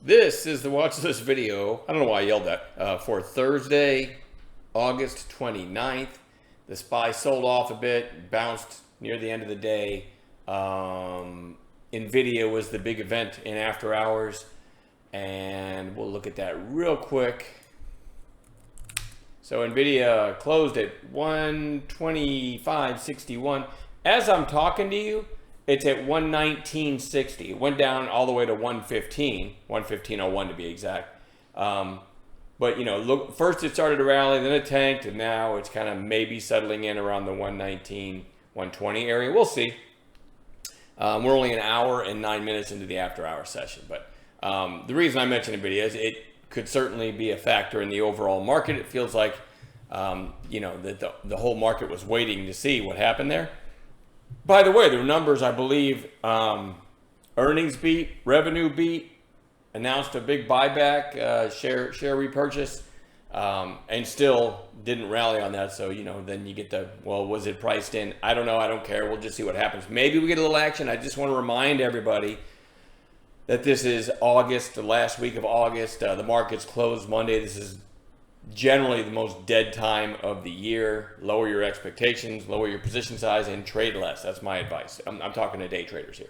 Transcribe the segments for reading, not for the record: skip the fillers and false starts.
This is the watch this video. I don't know why I yelled that. For Thursday, August 29th. The SPY sold off a bit, bounced near the end of the day. NVIDIA was the big event in after hours. And we'll look at that real quick. So NVIDIA closed at 125.61. As I'm talking to you, it's at 119.60. It went down all the way to 115, 115.01 to be exact. But you know, look, first it started to rally, then it tanked, and now it's kind of maybe settling in around the 119, 120 area. We'll see. We're only an hour and 9 minutes into the after hour session, but the reason I mentioned NVIDIA is it could certainly be a factor in the overall market. It feels like, you know, that the whole market was waiting to see what happened there. By the way, the numbers, I believe, earnings beat, revenue beat, announced a big buyback, share repurchase, and still didn't rally on that. So, you know, then you get the, well, was it priced in? I don't know. I don't care. We'll just see what happens. Maybe we get a little action. I just want to remind everybody that this is August, the last week of August. The market's closed Monday. This is generally the most dead time of the year. Lower your expectations, lower your position size, and trade less. That's my advice. I'm talking to day traders here.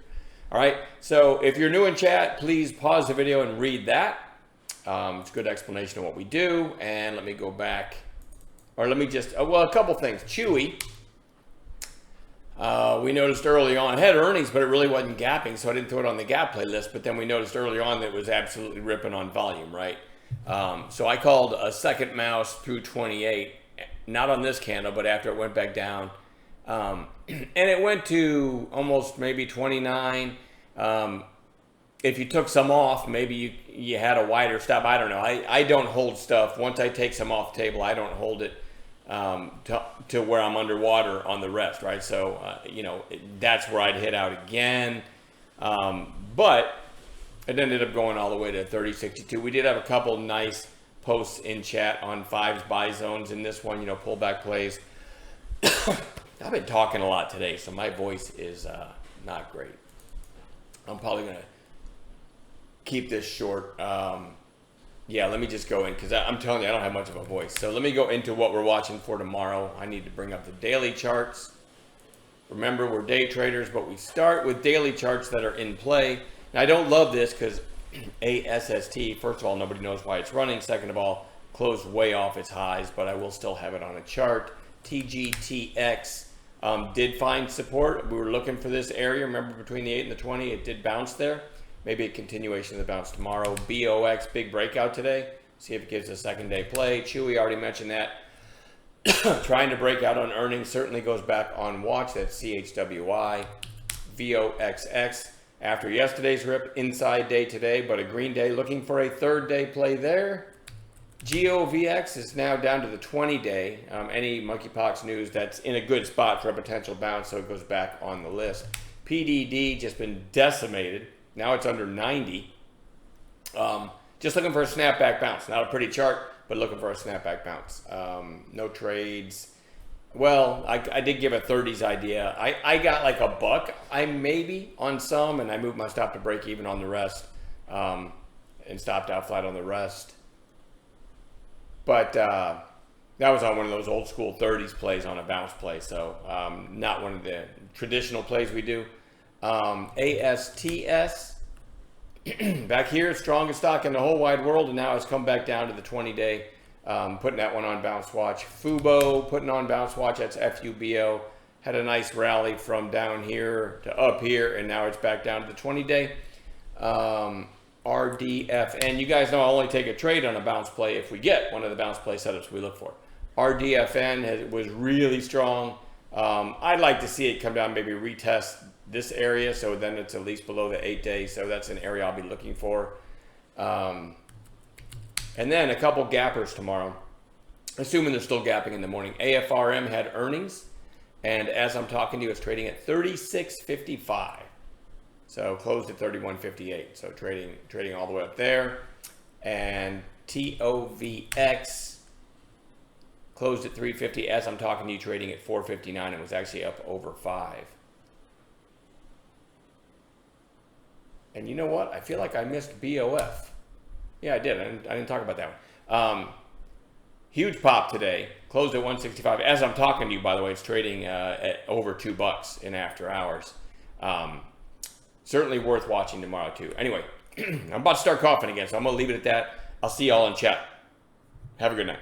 All right. So if you're new in chat, please pause the video and read that. It's a good explanation of what we do. And let me go back, or let me just, well, a couple things. Chewy. We noticed early on, it had earnings, but it really wasn't gapping, so I didn't throw it on the gap playlist. But then we noticed early on that it was absolutely ripping on volume, right? So I called a second mouse through 28, not on this candle, but after it went back down. And it went to almost maybe 29. If you took some off, maybe you had a wider stop. I don't know. I don't hold stuff. Once I take some off the table, I don't hold it to where I'm underwater on the rest, right? So, you know, that's where I'd hit out again. But it ended up going all the way to 30.62. We did have a couple nice posts in chat on fives buy zones in this one, you know, pullback plays. I've been talking a lot today, so my voice is not great. I'm probably going to keep this short. Yeah, let me just go in because I'm telling you, I don't have much of a voice. So let me go into what we're watching for tomorrow. I need to bring up the daily charts. Remember, we're day traders, but we start with daily charts that are in play. Now, I don't love this because ASST, first of all, nobody knows why it's running. Second of all, closed way off its highs, but I will still have it on a chart. TGTX did find support. We were looking for this area. Remember, between the 8 and the 20, it did bounce there. Maybe a continuation of the bounce tomorrow. BOX, big breakout today. See if it gives a second day play. Chewy, already mentioned that. Trying to break out on earnings, certainly goes back on watch. That's CHWI. VOXX. After yesterday's rip, inside day today, but a green day. Looking for a third day play there. GOVX is now down to the 20-day. Any monkeypox news, that's in a good spot for a potential bounce, so it goes back on the list. PDD just been decimated. Now it's under 90. Just looking for a snapback bounce. Not a pretty chart, but looking for a snapback bounce. No trades. Well, I did give a 30s idea. I got like a buck. I maybe on some, and I moved my stop to break even on the rest, and stopped out flat on the rest. But that was on one of those old school 30s plays on a bounce play. So not one of the traditional plays we do. ASTS, back here, strongest stock in the whole wide world, and now it's come back down to the 20-day, putting that one on bounce watch. FUBO, putting on bounce watch, that's FUBO, had a nice rally from down here to up here, and now it's back down to the 20-day. RDFN, you guys know I only take a trade on a bounce play if we get one of the bounce play setups we look for. RDFN was really strong. I'd like to see it come down, maybe retest this area, so then it's at least below the 8 days. So that's an area I'll be looking for. And then a couple gappers tomorrow, assuming they're still gapping in the morning. AFRM had earnings, and as I'm talking to you, it's trading at 36.55. So closed at 31.58. So trading all the way up there. And TOVX closed at 350. As I'm talking to you, trading at 459. It was actually up over 5. And you know what? I feel like I missed BOF. Yeah, I did. I didn't talk about that one. Huge pop today. Closed at 165. As I'm talking to you, by the way, it's trading at over $2 in after hours. Certainly worth watching tomorrow too. Anyway, I'm about to start coughing again, so I'm going to leave it at that. I'll see y'all in chat. Have a good night.